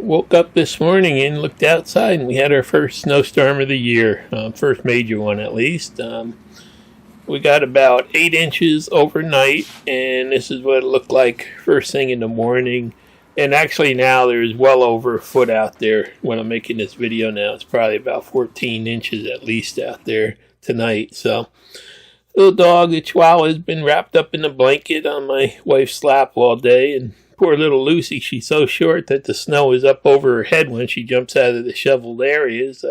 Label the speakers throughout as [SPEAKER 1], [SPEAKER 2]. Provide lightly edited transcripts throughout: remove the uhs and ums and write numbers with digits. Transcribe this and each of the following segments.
[SPEAKER 1] Woke up this morning and looked outside, and we had our first snowstorm of the year, first major one at least. We got about 8 inches overnight, and this is what it looked like first thing in the morning. And actually now there's well over a foot out there when I'm making this video now. It's probably about 14 inches at least out there tonight. So, little dog, the Chihuahua, has been wrapped up in a blanket on my wife's lap all day, and poor little Lucy, she's so short that the snow is up over her head when she jumps out of the shoveled areas.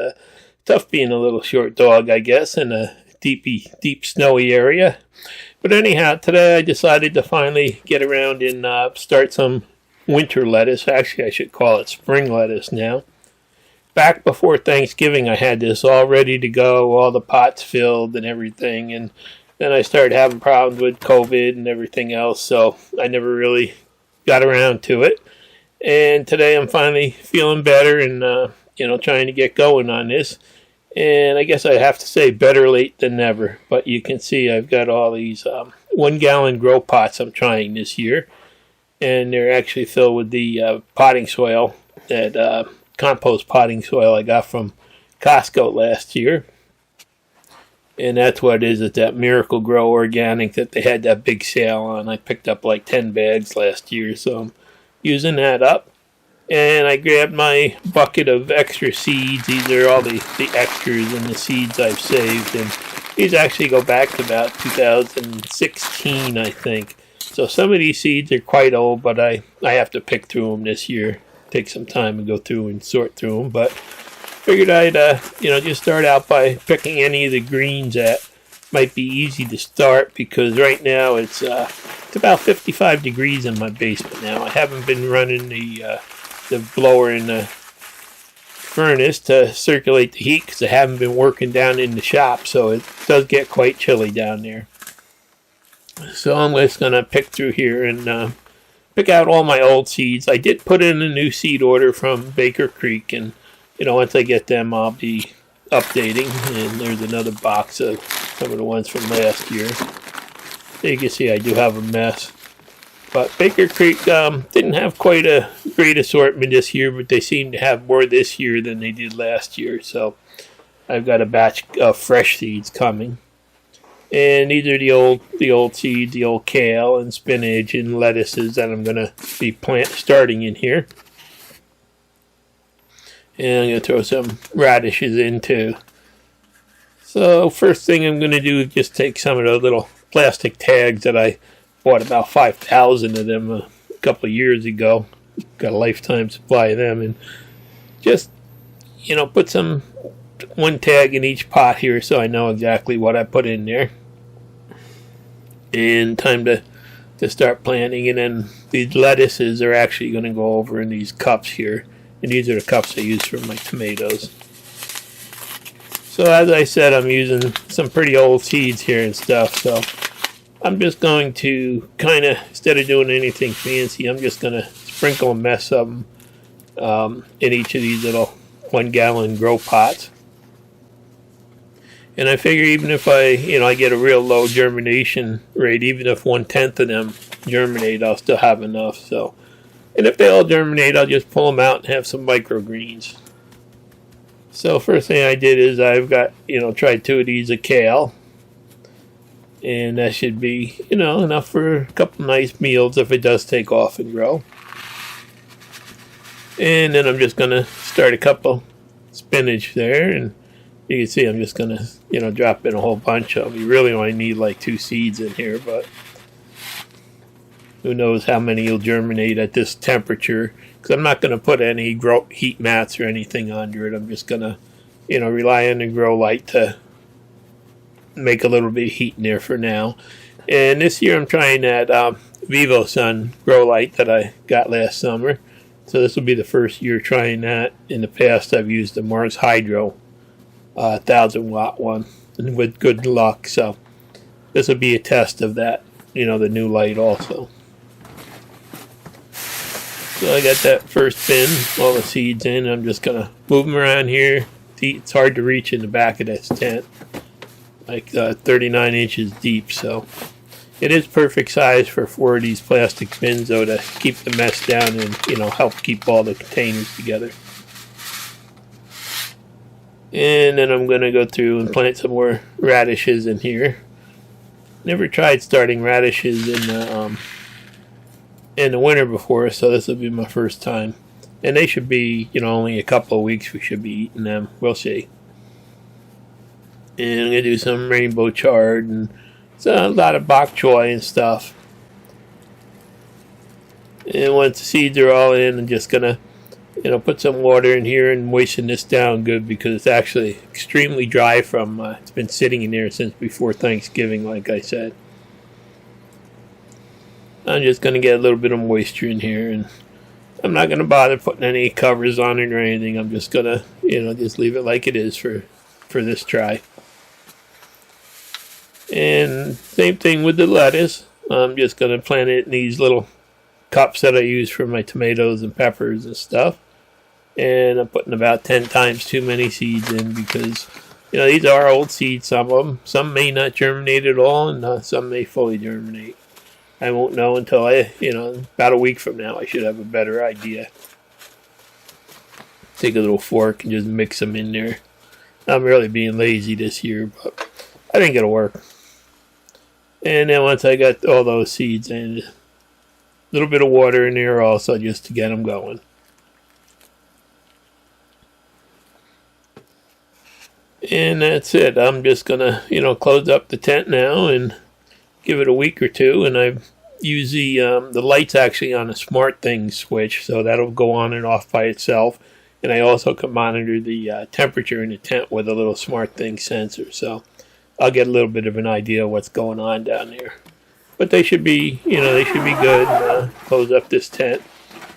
[SPEAKER 1] Tough being a little short dog, I guess, in a deep snowy area. But anyhow, today I decided to finally get around and start some winter lettuce. Actually, I should call it spring lettuce now. Back before Thanksgiving, I had this all ready to go, all the pots filled and everything, and then I started having problems with COVID and everything else, so I never really got around to it. And today I'm finally feeling better and trying to get going on this. And I guess I have to say better late than never. But you can see I've got all these 1 gallon grow pots I'm trying this year. And they're actually filled with the potting soil, that compost potting soil I got from Costco last year. And that's what it is, at that Miracle Grow Organic that they had that big sale on. I picked up like 10 bags last year, so I'm using that up. And I grabbed my bucket of extra seeds. These are all the extras and the seeds I've saved. And these actually go back to about 2016, I think. So some of these seeds are quite old, but I have to pick through them this year. Take some time and go through and sort through them. But figured I'd just start out by picking any of the greens that might be easy to start, because right now it's about 55 degrees in my basement now. I haven't been running the blower in the furnace to circulate the heat because I haven't been working down in the shop, so it does get quite chilly down there. So I'm just going to pick through here and pick out all my old seeds. I did put in a new seed order from Baker Creek, and once I get them, I'll be updating. And there's another box of some of the ones from last year. So you can see I do have a mess. But Baker Creek didn't have quite a great assortment this year, but they seem to have more this year than they did last year. So I've got a batch of fresh seeds coming. And these are the old seeds, the old kale and spinach and lettuces that I'm going to be starting in here. And I'm going to throw some radishes in too. So first thing I'm going to do is just take some of those little plastic tags that I bought, about 5,000 of them a couple of years ago. Got a lifetime supply of them, and just put one tag in each pot here so I know exactly what I put in there. And time to start planting. And then these lettuces are actually going to go over in these cups here, and these are the cups I use for my tomatoes. So as I said, I'm using some pretty old seeds here and stuff, so I'm just going to instead of doing anything fancy, I'm just going to sprinkle a mess of them in each of these little 1 gallon grow pots. And I figure even if I get a real low germination rate, even if 1/10 of them germinate, I'll still have enough. So, and if they all germinate, I'll just pull them out and have some microgreens. So first thing I did is I've got, tried 2 of these of kale. And that should be, enough for a couple nice meals if it does take off and grow. And then I'm just going to start a couple spinach there. And you can see I'm just going to, drop in a whole bunch of them. You really only need like 2 seeds in here, but who knows how many will germinate at this temperature. Because I'm not going to put any heat mats or anything under it. I'm just going to, rely on the grow light to make a little bit of heat in there for now. And this year I'm trying that VivoSun grow light that I got last summer. So this will be the first year trying that. In the past I've used the Mars Hydro 1000-watt one, and with good luck. So this will be a test of that, the new light also. So I got that first bin, all the seeds in. I'm just going to move them around here. It's hard to reach in the back of this tent. Like 39 inches deep, so It is perfect size for 4 of these plastic bins, though, to keep the mess down and, you know, help keep all the containers together. And then I'm going to go through and plant some more radishes in here. Never tried starting radishes in the winter before, so this will be my first time. And they should be, you know, only a couple of weeks we should be eating them. We'll see. And I'm going to do some rainbow chard and a lot of bok choy and stuff. And once the seeds are all in, I'm just going to, you know, put some water in here and moisten this down good, because it's actually extremely dry from, it's been sitting in there since before Thanksgiving, like I said. I'm just going to get a little bit of moisture in here, and I'm not going to bother putting any covers on it or anything. I'm just going to, you know, just leave it like it is for this try. And same thing with the lettuce. I'm just going to plant it in these little cups that I use for my tomatoes and peppers and stuff. And I'm putting about 10 times too many seeds in, because, you know, these are old seeds, some of them. Some may not germinate at all, and some may fully germinate. I won't know until about a week from now I should have a better idea. Take a little fork and just mix them in there. I'm really being lazy this year, but I think it'll work. And then once I got all those seeds in, a little bit of water in there also, just to get them going. And that's it. I'm just going to, you know, close up the tent now and give it a week or two. And I've used the lights actually on a SmartThings switch, so that'll go on and off by itself. And I also can monitor the temperature in the tent with a little SmartThings sensor. So I'll get a little bit of an idea of what's going on down there. But they should be, you know, they should be good. Close up this tent.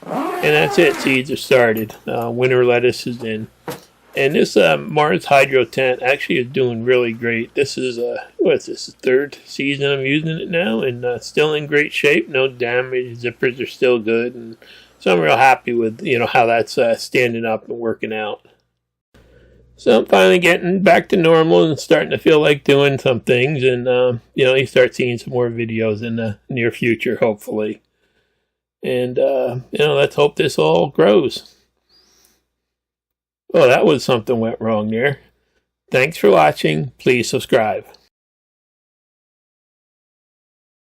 [SPEAKER 1] And that's it. Seeds are started. Winter lettuce is in. And this Mars Hydro tent actually is doing really great. This is, what's this, the third season I'm using it now, and still in great shape. No damage. Zippers are still good. And so I'm real happy with, you know, how that's standing up and working out. So I'm finally getting back to normal and starting to feel like doing some things. And, you know, you start seeing some more videos in the near future, hopefully. And, you know, let's hope this all grows. Oh, that was something went wrong there. Thanks for watching. Please subscribe.